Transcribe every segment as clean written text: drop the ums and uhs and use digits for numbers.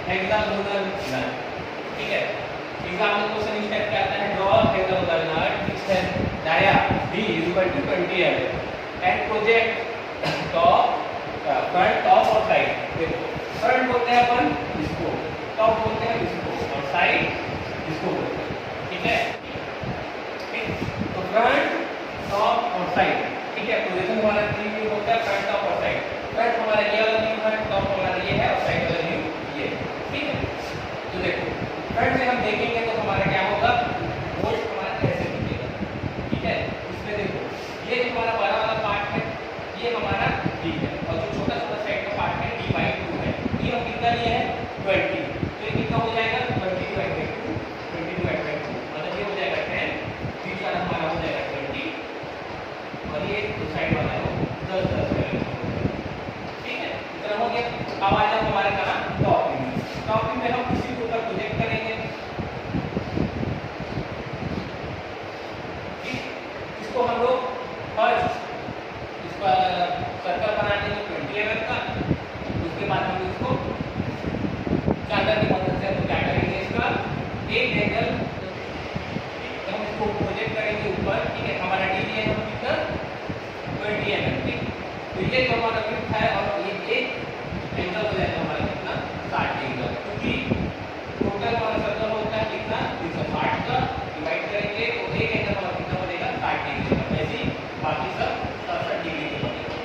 Hexagonal नट। ठीक है, exam में क्वेश्चन इस टाइप का आता है, draw hexagonal nut which has dia D = 20 mm and project top front top और साइड। देखो फ्रंट बोलते हैं अपन इसको, टॉप बोलते हैं इसको और साइड इसको बोलते हैं। ठीक है, ठीक, तो फ्रंट टॉप और साइड। ठीक है, पोजीशन हमारा 3 व्यू होता है, फ्रंट टॉप और साइड। फ्रंट हमारा ये वाला व्यू है, टॉप हमारा ये है और साइड वाला व्यू ये। ठीक है, तो देखो फ्रंट से हम देखेंगे तो हमारा क्या होगा, वोल्ट हमारा ऐसे दिखेगा। ठीक है, इसमें देखो ये जो हमारा बड़ा वाला पार्ट है ये हमारा D है और जो छोटा छोटा साइड का पार्ट है D/2 है। ये हम कितना लिए हैं 20, तो ये कितना हो जाएगा 20/2, 20/2 मतलब ये हो जाएगा 10, बीच वाला हमारा हो जाएगा 20 और ये जो साइड वाला है वो 10 करेगा। ठीक है, इतना हो गया। अब आ जाओ हमारे कहाँ टॉप व्यू में। टॉप व्यू में हम इसी के ऊपर प्रोजेक्ट करेंगे। ठीक, इसको हम लोग फर्स्ट इसका सर्कल बना लेंगे 20 mm का। उसके बाद हम इसको चादर की मदद से हम क्या करेंगे, इसका एक एंगल हम इसको प्रोजेक्ट करेंगे ऊपर। ठीक है, हमारा D है हम कितना 20 mm। ठीक, तो ये जो हमारा विड्थ है और ये एक एंगल हो जाएगा हमारा कितना 60 एंगल, क्योंकि टोटल हमारा सर्कल होता है कितना 360 का, डिवाइड करेंगे तो एक एंगल हमारा कितना बनेगा 60 डिग्री का। ऐसे ही बाकी सब 60 डिग्री का बनेगा।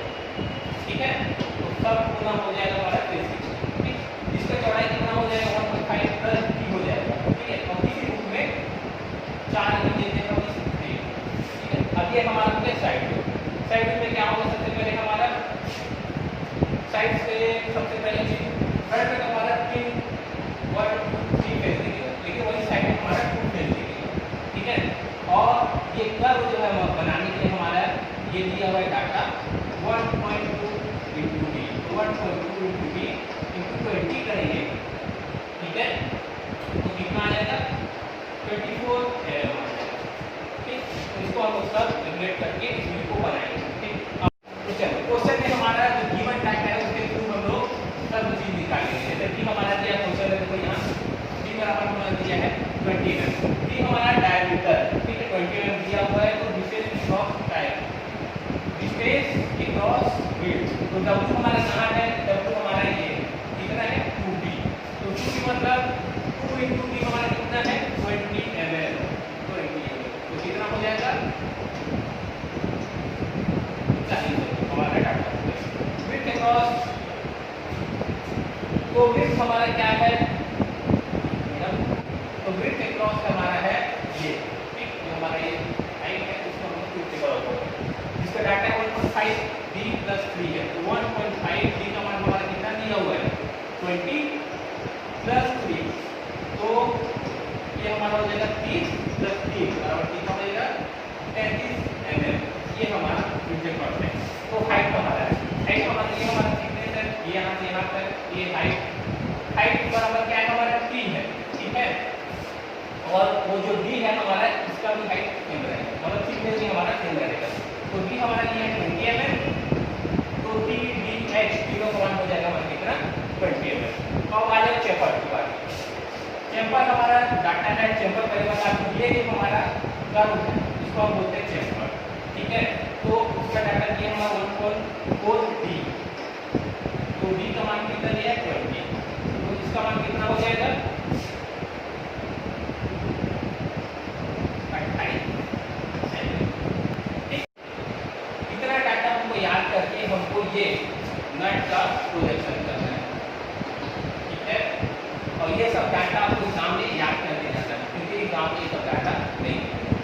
ठीक है, तो सब पूरा हो जाएगा हमारा 360। ठीक, इसका चौड़ाई कितना हो जाएगा 1.5 प्लस D हो जाएगा। ठीक है, और इसी रूप में 4 भी देते हैं हम इस पे। ठीक है, अब ये हमारा हो गया साइड व्यू। साइड व्यू में क्या होगा, सबसे पहले हमारा साइड से सबसे पहले चीज फ्रंट में हमारा 3 फेस दिखेगा, लेकिन वही साइड में हमारा 2 फेस दिखेगा। ठीक है, और ये कर्व जो है बनाने के लिए हमारा ये दिया हुआ है data 1.2 into D, 1.2 into D into 20 करेंगे। ठीक है, तो कितना आ जाएगा 24 mm। ठीक, तो इसको हम सब कैलकुलेट करके इस व्यू को बनाएंगे। ठीक, तो चलो क्वेश्चन में हमारा जो गिवन डाटा है उसके थ्रू हम लोग सब चीज निकालेंगे। जैसे कि हमारा दिया क्वेश्चन है, देखो यहाँ D बराबर हमारा दिया है 20 mm। D हमारा डायमीटर, ठीक है 20 mm दिया हुआ है, तो distance cross type distance cross width, तो W हमारा कहाँ है, W हमारा ये कितना है 2D, तो 2D मतलब 2 into D हमारा कितना है 20 mm, 20 mm, तो कितना हो जाएगा 40 हमारा डाटा। विड्थ क्रॉस, तो विड्थ हमारा क्या है, तो विड्थ क्रॉस हमारा है ये। ठीक, जो हमारा ये हाइट है उसको हम विड्थ क्रॉस बोलते हैं। इसका डाटा है 1.5 D + 3 है, तो 1.5 D का मान हमारा कितना दिया हुआ है 20 + 3, तो ये हमारा हो जाएगा 30 + 3 बराबर कितना हो जाएगा 33 mm। ये हमारा विड्थ क्रॉस है। तो हाइट हमारा है, हाइट हमारा ये हमारा थिकनेस है, ये यहाँ से यहाँ तक ये हाइट बराबर क्या है हमारा 3 है। ठीक है, और वो जो D है हमारा इसका भी हाइट सेम रहेगा, मतलब थिकनेस भी हमारा सेम रहेगा। तो D हमारा ये है 20 mm, तो DH तीनों का मान हो जाएगा हमारा कितना 20 mm। अब आ जाए चेम्बर की बात। चेम्बर हमारा डाटा है, चेम्बर पहले बता दूं, ये जो हमारा कर्व है इसको हम बोलते हैं चेम्बर। ठीक है, तो उसका डाटा दिया हमारा 1.4 D, तो D का मान कितना दिया है 20, तो इसका मान कितना हो जाएगा 28। इतना डाटा हमको याद करके हमको ये नट का प्रोजेक्शन करना है। ठीक है, और ये सब डाटा आपको सामने याद करके जाना है, क्योंकि एग्जाम में ये सब डाटा नहीं।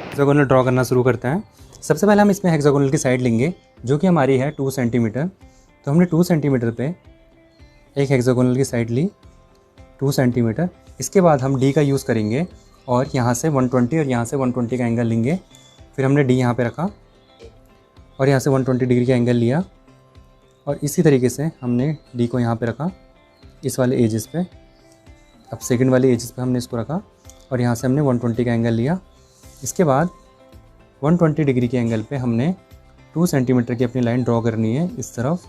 हेक्सागोनल ड्रॉ करना शुरू करते हैं। सबसे पहले हम इसमें हेक्सागोनल की साइड लेंगे जो कि हमारी है 2 सेंटीमीटर। तो हमने 2 सेंटीमीटर पे एक हेक्सागोनल की साइड ली 2 सेंटीमीटर। इसके बाद हम D का यूज़ करेंगे और यहाँ से 120 और यहाँ से 120 का एंगल लेंगे। फिर हमने D यहाँ पे रखा और यहाँ से 120 डिग्री का एंगल लिया और इसी तरीके से हमने D को यहाँ पे रखा इस वाले एजेस पे। अब सेकंड वाले एजेस पे हमने इसको रखा और यहाँ से हमने 120 का एंगल लिया। इसके बाद 120 डिग्री के एंगल पे हमने 2 सेंटीमीटर की अपनी लाइन ड्रॉ करनी है इस तरफ,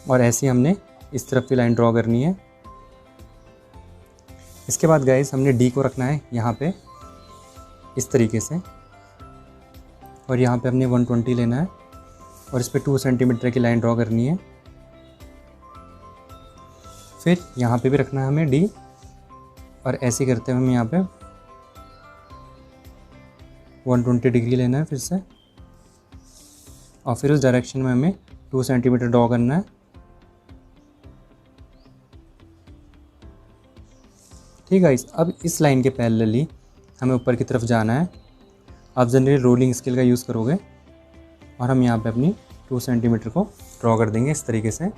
और ऐसे हमने इस तरफ की लाइन ड्रॉ करनी है। इसके बाद गाइस हमने डी को रखना है यहाँ पे इस तरीके से, और यहाँ पे हमने 120 लेना है और इस पे 2 सेंटीमीटर की लाइन ड्रॉ करनी है। फिर यहाँ पे भी रखना है हमें डी, और ऐसे करते हुए हमें यहाँ पे 120 डिग्री लेना है फिर से, और फिर उस डायरेक्शन में हमें 2 सेंटीमीटर ड्रॉ करना है। ठीक है गाइस, अब इस लाइन के पैरेलली हमें ऊपर की तरफ जाना है। आप जनरली रोलिंग स्केल का यूज़ करोगे और हम यहाँ पे अपनी 2 सेंटीमीटर को ड्रॉ कर देंगे इस तरीके से।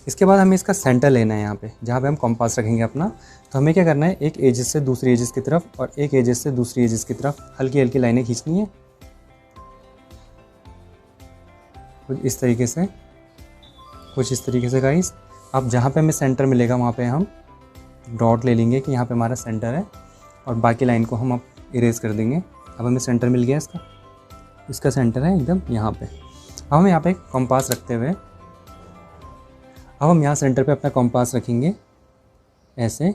इसके बाद हमें इसका सेंटर लेना है यहाँ पे, जहाँ पे हम कंपास रखेंगे अपना। तो हमें क्या करना है, एक एजेस से दूसरी एजेस की तरफ और एक एजेस से दूसरी एजेस की तरफ हल्की हल्की लाइनें खींचनी है, कुछ इस तरीके से, कुछ इस तरीके से गाइस। अब जहाँ पे हमें सेंटर मिलेगा वहाँ पे हम डॉट ले लेंगे कि यहाँ पे हमारा सेंटर है, और बाकी लाइन को हम अब इरेज कर देंगे। अब हमें सेंटर मिल गया इसका सेंटर है एकदम यहाँ पे। अब हम यहाँ पे कंपास रखते हुए, अब हम यहाँ सेंटर पे अपना कंपास रखेंगे ऐसे,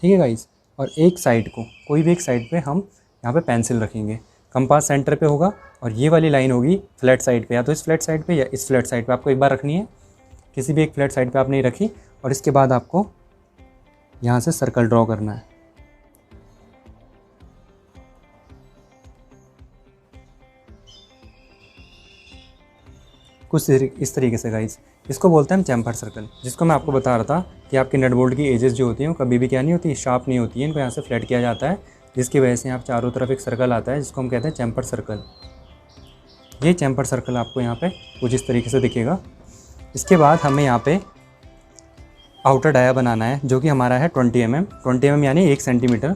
ठीक है गाइस। और एक साइड को, कोई भी एक साइड पे हम यहाँ पे पेंसिल रखेंगे। कंपास सेंटर पे होगा और ये वाली लाइन होगी फ्लैट साइड पे, या तो इस फ्लैट साइड पे या इस फ्लैट साइड पे आपको एक बार रखनी है। किसी भी एक फ्लैट साइड पे आपने रखी, और इसके बाद आपको यहाँ से सर्कल ड्रॉ करना है। कुछ इस तरीके से गाइस, इसको बोलते हैं हम चैम्फर सर्कल, जिसको मैं आपको बता रहा था कि आपके नट बोल्ट की एजेस जो होती हैं वो कभी भी क्या नहीं होती, शार्प नहीं होती है। इनको यहाँ से फ्लैट किया जाता है, जिसकी वजह से यहाँ चारों तरफ एक सर्कल आता है जिसको हम कहते हैं चैम्फर सर्कल। ये चैम्फर सर्कल आपको यहाँ पे कुछ इस तरीके से दिखेगा। इसके बाद हमें यहाँ पे आउटर डाया बनाना है, जो कि हमारा है 20 mm यानी 1 सेंटीमीटर।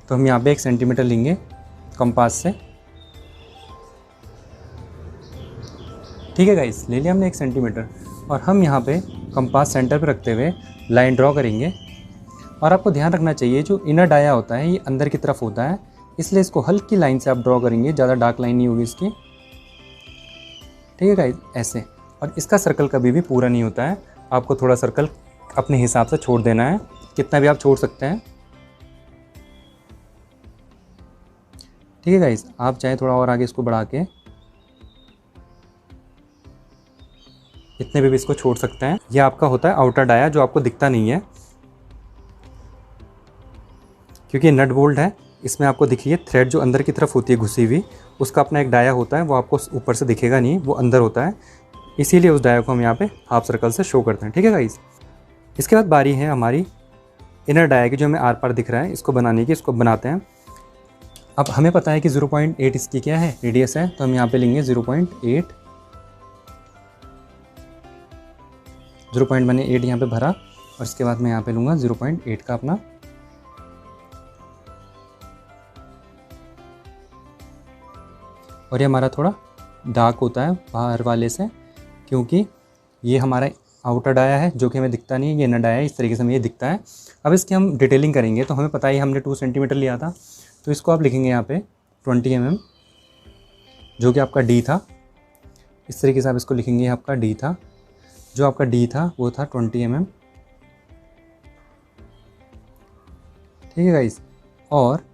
तो हम यहाँ पे 1 सेंटीमीटर लेंगे कंपास से, ठीक है गाइस, ले लिया हमने 1 सेंटीमीटर। और हम यहाँ पे कंपास सेंटर पे रखते हुए लाइन ड्रॉ करेंगे। और आपको ध्यान रखना चाहिए, जो इनर डाया होता है ये अंदर की तरफ होता है, इसलिए इसको हल्की लाइन से आप ड्रॉ करेंगे, ज़्यादा डार्क लाइन नहीं होगी इसकी, ठीक है गाइस, ऐसे। और इसका सर्कल कभी भी पूरा नहीं होता है, आपको थोड़ा सर्कल अपने हिसाब से छोड़ देना है, कितना भी आप छोड़ सकते हैं, ठीक है गाइस। आप चाहे थोड़ा और आगे इसको बढ़ा के इतने भी इसको छोड़ सकते हैं। यह आपका होता है आउटर डाया, जो आपको दिखता नहीं है क्योंकि नट बोल्ट है। इसमें आपको दिखिए थ्रेड जो अंदर की तरफ होती है घुसी हुई, उसका अपना एक डाया होता है, वो आपको ऊपर से दिखेगा नहीं, वो अंदर होता है, इसीलिए उस डाया को हम यहाँ पे हाफ सर्कल से शो करते हैं, ठीक है गाइस। इसके बाद बारी है हमारी इनर डाया की, जो हमें आर पार दिख रहा है, इसको बनाने की, इसको बनाते हैं। अब हमें पता है कि 0.8 इसकी क्या है, रेडियस है, तो हम यहाँ पे लेंगे 0.8 मैंने 8 यहाँ पे भरा, और इसके बाद मैं यहाँ पे लूँगा 0.8 का अपना, और ये हमारा थोड़ा डार्क होता है बाहर वाले से, क्योंकि ये हमारा आउटर डाया है जो कि हमें दिखता नहीं है, ये इनर डाया है, इस तरीके से हमें ये दिखता है। अब इसकी हम डिटेलिंग करेंगे, तो हमें पता है हमने 2 सेंटीमीटर लिया था, तो इसको आप लिखेंगे यहाँ पे 20 mm, जो कि आपका डी था। इस तरीके से आप इसको लिखेंगे, आपका डी था, जो आपका डी था वो था 20 mm, ठीक है गाइस। और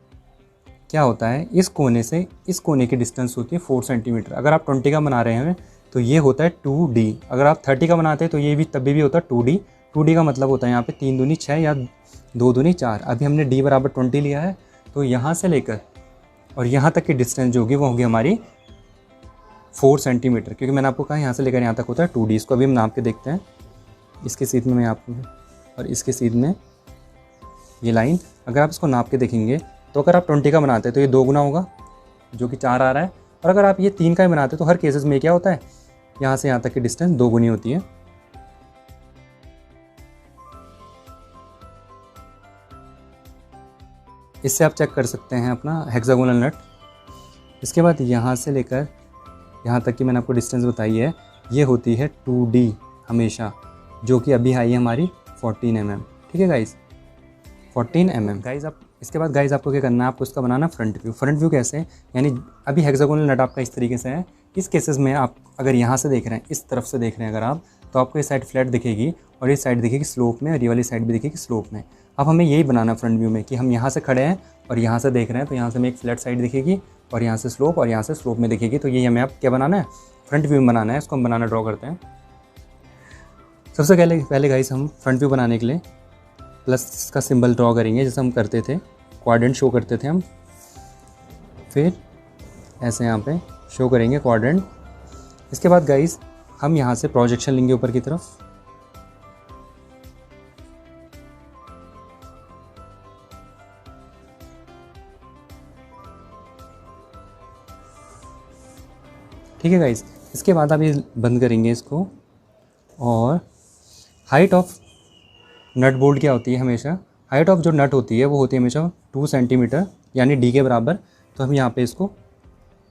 क्या होता है, इस कोने से इस कोने की डिस्टेंस होती है 4 सेंटीमीटर। अगर आप 20 का बना रहे हैं तो ये होता है 2D। अगर आप 30 का बनाते हैं तो ये भी तभी भी होता है 2D। 2D का मतलब होता है यहाँ पे 3 दूनी 6 या 2 दूनी 4। अभी हमने D बराबर 20 लिया है, तो यहाँ से लेकर और यहाँ तक की डिस्टेंस जो होगी वो होगी हमारी 4 सेंटीमीटर, क्योंकि मैंने आपको कहा यहाँ से लेकर यहाँ तक होता है 2D। इसको अभी हम नाप के देखते हैं। इसके सीध में मैं आपको, और इसके सीध में ये लाइन, अगर आप इसको नाप के देखेंगे तो अगर आप 20 का बनाते हैं तो ये 2 गुना होगा, जो कि 4 आ रहा है। और अगर आप ये 3 का ही बनाते हैं तो हर केसेस में क्या होता है, यहाँ से यहाँ तक की डिस्टेंस 2 गुनी होती है। इससे आप चेक कर सकते हैं अपना हेक्सागोनल नट। इसके बाद यहाँ से लेकर यहाँ तक की मैंने आपको डिस्टेंस बताई है, ये होती है 2D हमेशा, जो कि अभी आई है हमारी 14 mm, ठीक है गाइस, 14 mm गाइस। आप इसके बाद गाइस आपको क्या करना है, आपको इसका बनाना फ्रंट व्यू। फ्रंट व्यू कैसे, यानी अभी हेक्सागोनल नट आपका इस तरीके से है, इस केसेस में आप अगर यहाँ से देख रहे हैं, इस तरफ से देख रहे हैं अगर आप, तो आपको ये साइड फ्लैट दिखेगी और ये साइड दिखेगी स्लोप में और ये वाली साइड भी दिखेगी स्लोप में। अब हमें यही बनाना फ्रंट व्यू में कि हम यहाँ से खड़े हैं और यहाँ से देख रहे हैं, तो यहाँ से हमें एक फ्लैट साइड दिखेगी और यहाँ से स्लोप और यहाँ से स्लोप में दिखेगी। तो ये हमें अब क्या बनाना है, फ्रंट व्यू में बनाना है। इसको हम बनाना ड्रॉ करते हैं। सबसे पहले गाइस हम फ्रंट व्यू बनाने के लिए प्लस का सिंबल ड्रॉ करेंगे, जैसे हम करते थे, क्वाड्रेंट शो करते थे हम। फिर ऐसे यहाँ पे शो करेंगे क्वाड्रेंट। इसके बाद गाइस हम यहाँ से प्रोजेक्शन लेंगे ऊपर की तरफ। ठीक है गाइस, इसके बाद आप ये बंद करेंगे इसको। और हाइट ऑफ नट बोल्ट क्या होती है, हमेशा हाइट ऑफ जो नट होती है वो होती है हमेशा 2 सेंटीमीटर, यानी डी के बराबर। तो हम यहाँ पे इसको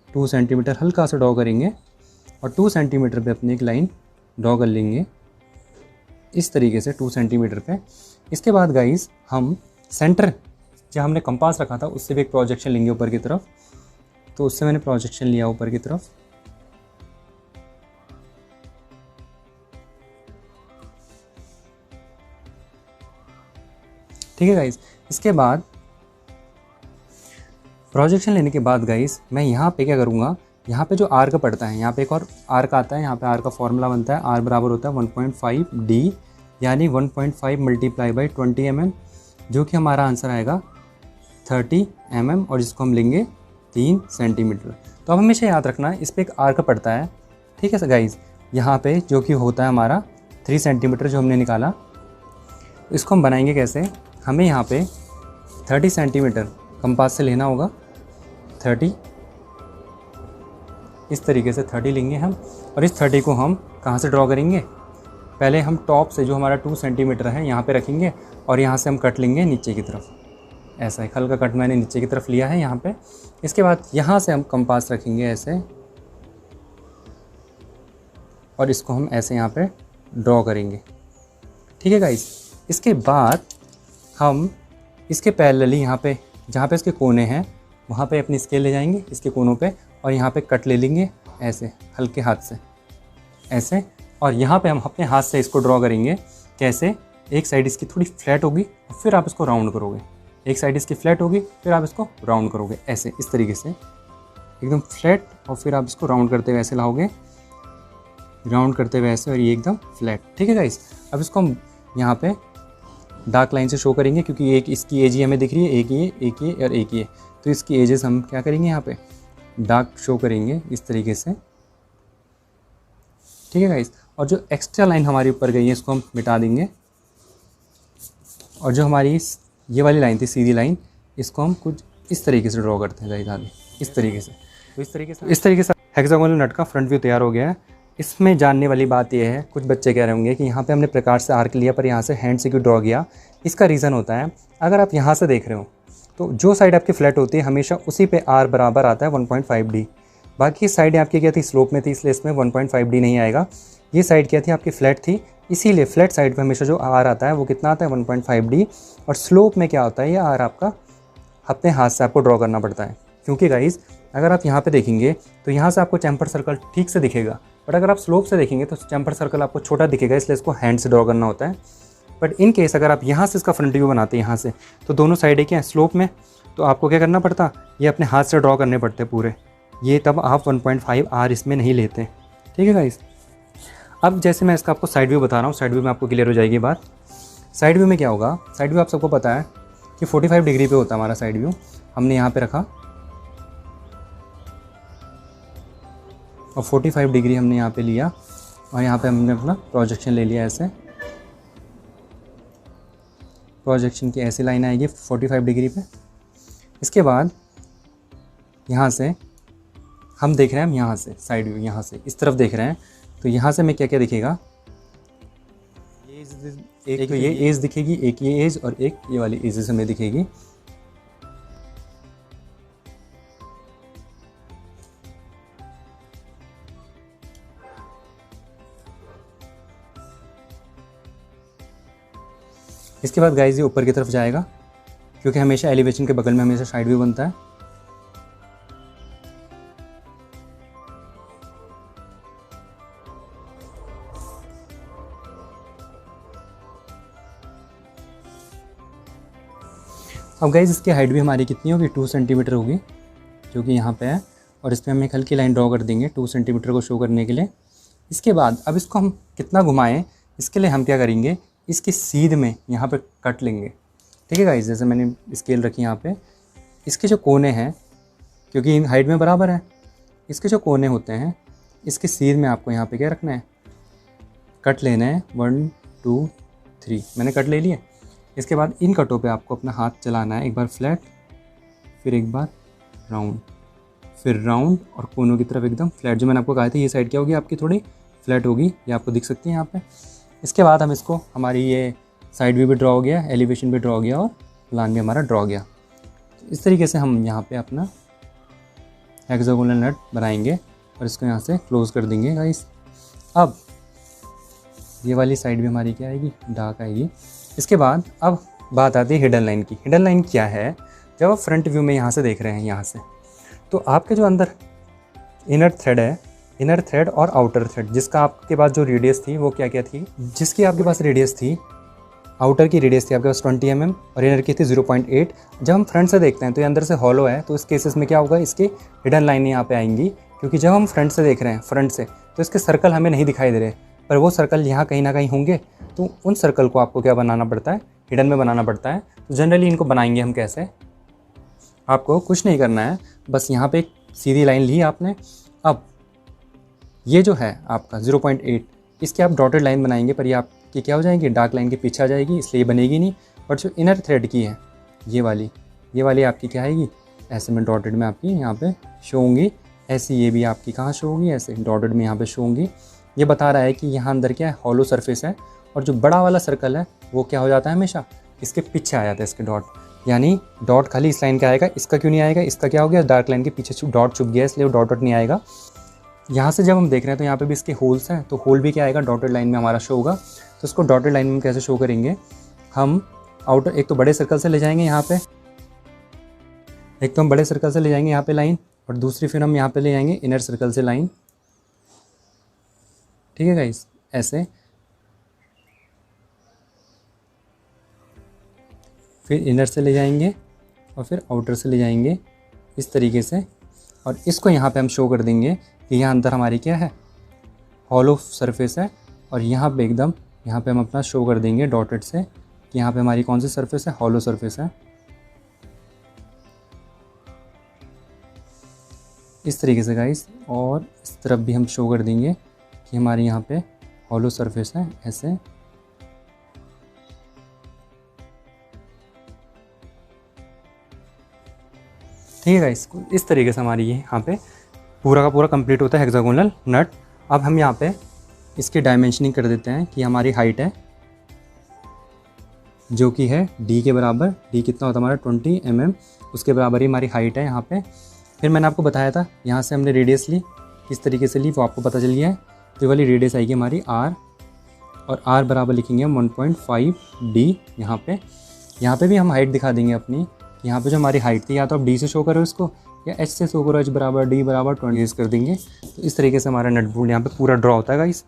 2 सेंटीमीटर हल्का सा ड्रॉ करेंगे और 2 सेंटीमीटर पे अपनी एक लाइन ड्रॉ कर लेंगे इस तरीके से 2 सेंटीमीटर पे। इसके बाद गाइस हम सेंटर जहाँ हमने कंपास रखा था उससे भी एक प्रोजेक्शन लेंगे ऊपर की तरफ। तो उससे मैंने प्रोजेक्शन लिया ऊपर की तरफ। ठीक है गाइस, इसके बाद प्रोजेक्शन लेने के बाद गाइस मैं यहाँ पे क्या करूँगा, यहाँ पे जो आर्क पड़ता है, यहाँ पे एक और आर्क आता है। यहाँ पे आर्क का फॉर्मूला बनता है, आर बराबर होता है 1.5 डी, यानी 1.5 मल्टीप्लाई बाई 20 mm, जो कि हमारा आंसर आएगा 30 mm और जिसको हम लेंगे 3 सेंटीमीटर। तो अब हमेशा याद रखना है इस पर एक आर्क पड़ता है। ठीक है गाइस, यहाँ पे जो कि होता है हमारा 3 सेंटीमीटर जो हमने निकाला। इसको हम बनाएंगे कैसे, हमें यहाँ पे 30 सेंटीमीटर कंपास से लेना होगा। 30 इस तरीके से 30 लेंगे हम, और इस 30 को हम कहाँ से ड्रॉ करेंगे, पहले हम टॉप से जो हमारा 2 सेंटीमीटर है यहाँ पे रखेंगे और यहाँ से हम कट लेंगे नीचे की तरफ। ऐसा एक हल्का कट मैंने नीचे की तरफ लिया है यहाँ पे। इसके बाद यहाँ से हम कंपास रखेंगे ऐसे, और इसको हम ऐसे यहाँ पे ड्रॉ करेंगे। ठीक है गाइस, इसके बाद हम इसके पैरेलली यहाँ पे जहाँ पे इसके कोने हैं वहाँ पे अपनी स्केल ले जाएंगे इसके कोनों पे, और यहाँ पे कट ले लेंगे ऐसे हल्के हाथ से ऐसे, और यहाँ पे हम अपने हाथ से इसको ड्रॉ करेंगे। कैसे, एक साइड इसकी थोड़ी फ्लैट होगी और फिर आप इसको राउंड करोगे, एक साइड इसकी फ्लैट होगी फिर आप इसको राउंड करोगे ऐसे, इस तरीके से एकदम फ्लैट, और फिर आप इसको राउंड करते हुए ऐसे लाओगे, राउंड करते हुए ऐसे, और ये एकदम फ्लैट। ठीक है गाइस, अब इसको हम यहाँ पे डार्क लाइन से शो करेंगे, क्योंकि एक इसकी एज ही हमें दिख रही है, एक ये और एक ये, तो इसकी एजेस हम क्या करेंगे यहाँ पे डार्क शो करेंगे इस तरीके से। ठीक है गाइस, और जो एक्स्ट्रा लाइन हमारी ऊपर गई है इसको हम मिटा देंगे, और जो हमारी ये वाली लाइन थी सीधी लाइन, इसको हम कुछ इस तरीके से ड्रॉ करते हैं गाइस आगे, इस तरीके से। तो इस तरीके से हेक्सागोनल नट का फ्रंट व्यू तैयार हो गया है। इसमें जानने वाली बात यह है, कुछ बच्चे कह रहे होंगे कि यहाँ पे हमने प्रकाश से आर्क लिया पर यहाँ से हैंड से क्यों ड्रॉ किया। इसका रीज़न होता है, अगर आप यहाँ से देख रहे हो तो जो साइड आपकी फ्लैट होती है हमेशा उसी पे आर बराबर आता है 1.5 डी। बाकी साइड आपकी क्या थी, स्लोप में थी, इसलिए इसमें 1.5 डी नहीं आएगा। ये साइड क्या थी, आपकी फ्लैट थी, इसीलिए फ्लैट साइड पे हमेशा जो आर आता है वो कितना आता है 1.5 डी। और स्लोप में क्या होता है, ये आर आपका अपने हाथ से आपको ड्रॉ करना पड़ता है। क्योंकि गाइस अगर आप यहाँ पे देखेंगे तो यहाँ से आपको चैम्फर सर्कल ठीक से दिखेगा, बट अगर आप स्लोप से देखेंगे तो चैम्फर सर्कल आपको छोटा दिखेगा, इसलिए इसको हैंड से ड्रॉ करना होता है। बट इन केस अगर आप यहाँ से इसका फ्रंट व्यू बनाते हैं यहाँ से, तो दोनों साइड क्या है स्लोप में, तो आपको क्या करना पड़ता, ये अपने हाथ से ड्रॉ करने पड़ते पूरे, ये तब आप 1.5 आर इसमें नहीं लेते। ठीक है गाइस, अब जैसे मैं इसका आपको साइड व्यू बता रहा हूँ, साइड व्यू में आपको क्लियर हो जाएगी बात। साइड व्यू में क्या होगा, साइड व्यू आप सबको पता है कि 45 डिग्री पे होता है हमारा साइड व्यू। हमने यहाँ पे रखा और 45 डिग्री हमने यहाँ पे लिया, और यहाँ पे हमने अपना प्रोजेक्शन ले लिया ऐसे। प्रोजेक्शन की ऐसी लाइन आएगी 45 डिग्री पे। इसके बाद यहाँ से हम देख रहे हैं, हम यहाँ से साइड व्यू यहाँ से इस तरफ देख रहे हैं, तो यहाँ से हमें क्या क्या दिखेगा, एक तो ये एज दिखेगी, एक ये एज और एक ये वाली एज हमें दिखेगी। इसके बाद गाइस ये ऊपर की तरफ जाएगा, क्योंकि हमेशा एलिवेशन के बगल में हमेशा साइड व्यू बनता है। अब गाइस इसकी हाइट भी हमारी कितनी होगी, 2 सेंटीमीटर होगी, जो कि यहाँ पे है। और इसमें हम एक हल्की लाइन ड्रॉ कर देंगे 2 सेंटीमीटर को शो करने के लिए। इसके बाद अब इसको हम कितना घुमाएं, इसके लिए हम क्या करेंगे, इसकी सीध में यहाँ पे कट लेंगे। ठीक है गाइस, जैसे मैंने स्केल रखी यहाँ पे, इसके जो कोने हैं, क्योंकि हाइट में बराबर है, इसके जो कोने होते हैं इसके सीध में आपको यहाँ पे क्या रखना है, कट लेना है। 1 2 3 मैंने कट ले लिया। इसके बाद इन कटों पे आपको अपना हाथ चलाना है, एक बार फ्लैट, फिर एक बार राउंड, फिर राउंड, और कोनों की तरफ एकदम फ्लैट। जो मैंने आपको कहा था ये साइड क्या होगी आपकी, थोड़ी फ्लैट होगी, ये आपको दिख सकती है यहाँ पे। इसके बाद हम इसको, हमारी ये साइड व्यू भी ड्रॉ हो गया, एलिवेशन भी ड्रॉ हो गया और प्लान भी हमारा ड्रॉ हो गया। तो इस तरीके से हम यहाँ पे अपना हेक्सागोनल नट बनाएंगे और इसको यहाँ से क्लोज़ कर देंगे गाइस। अब ये वाली साइड भी हमारी क्या आएगी, डार्क आएगी। इसके बाद अब बात आती है हिडन लाइन की। हिडन लाइन क्या है, जब आप फ्रंट व्यू में यहाँ से देख रहे हैं, यहाँ से, तो आपके जो अंदर इनर थ्रेड है, इनर थ्रेड और आउटर थ्रेड, जिसका आपके पास जो रेडियस थी वो क्या क्या थी, जिसकी आपके पास रेडियस थी, आउटर की रेडियस थी आपके पास 20 mm और इनर की थी 0.8। जब हम फ्रंट से देखते हैं तो ये अंदर से हॉलो है, तो इस केसेस में क्या होगा, इसकी हिडन लाइन यहाँ पे आएंगी। क्योंकि जब हम फ्रंट से देख रहे हैं, फ्रंट से, तो इसके सर्कल हमें नहीं दिखाई दे रहे, पर वो सर्कल यहाँ कहीं ना कहीं होंगे। तो उन सर्कल को आपको क्या बनाना पड़ता है, हिडन में बनाना पड़ता है। तो जनरली इनको बनाएंगे हम कैसे, आपको कुछ नहीं करना है, बस यहाँ पे एक सीधी लाइन ली आपने। अब ये जो है आपका 0.8, इसकी आप डॉटेड लाइन बनाएंगे, पर ये आपकी क्या हो जाएगी, डार्क लाइन के पीछे आ जाएगी, इसलिए बनेगी नहीं। बट जो इनर थ्रेड की है, ये वाली आपकी क्या आएगी, ऐसे में डॉटेड में आपकी यहाँ पे शो होंगी। ऐसी ये भी आपकी कहाँ शो होंगी, ऐसे डॉटेड में यहाँ पे शो होंगी। ये बता रहा है कि यहाँ अंदर क्या है, हॉलो सरफेस है। और जो बड़ा वाला सर्कल है वो क्या हो जाता है, हमेशा इसके पीछे आ जाता है, इसके डॉट। यानी डॉट खाली इस लाइन का आएगा, इसका क्यों नहीं आएगा, इसका क्या हो गया, डार्क लाइन के पीछे डॉट छुप गया, इसलिए वो डॉट नहीं आएगा। यहाँ से जब हम देख रहे हैं तो यहाँ पे भी इसके होल्स हैं, तो होल भी क्या आएगा, डॉटेड लाइन में हमारा शो होगा। तो इसको डॉटेड लाइन में कैसे शो करेंगे, हम आउटर एक तो बड़े सर्कल से ले जाएंगे यहाँ पे, एक तो हम बड़े सर्कल से ले जाएंगे यहाँ पे लाइन, और दूसरी फिर हम यहाँ पे ले जाएंगे इनर सर्कल से लाइन। ठीक है गाइस, ऐसे फिर इनर से ले जाएंगे और फिर आउटर से ले जाएंगे इस तरीके से। और इसको यहाँ पे हम शो कर देंगे कि यहाँ अंदर हमारी क्या है, हॉलो सरफेस है। और यहाँ पे एकदम, यहाँ पे हम अपना शो कर देंगे डॉटेड से कि यहाँ पे हमारी कौन सी सरफेस है, हॉलो सरफेस है। इस तरीके से गाइस, और इस तरफ भी हम शो कर देंगे कि हमारी यहाँ पे हॉलो सरफेस है, ऐसे। ठीक है गाइस, इस तरीके से हमारी ये यहाँ पे पूरा का पूरा कंप्लीट होता है हेक्सागोनल नट। अब हम यहाँ पे इसकी डायमेंशनिंग कर देते हैं कि हमारी हाइट है जो कि है डी के बराबर। डी कितना होता है हमारा, 20 mm, उसके बराबर ही हमारी हाइट है यहाँ पे। फिर मैंने आपको बताया था यहाँ से हमने रेडियस ली, किस तरीके से ली वो आपको पता चल गया है। तो ये वाली रेडियस आएगी हमारी r, और r बराबर लिखेंगे हम 1.5 d। यहाँ पे भी हम हाइट दिखा देंगे अपनी, यहाँ पे जो हमारी हाइट थी, या तो आप d से शो करो इसको या h से शो करो, h बराबर d बराबर 20 कर देंगे। तो इस तरीके से हमारा नट बोल्ट यहाँ पे पूरा ड्रॉ होता है गाइस।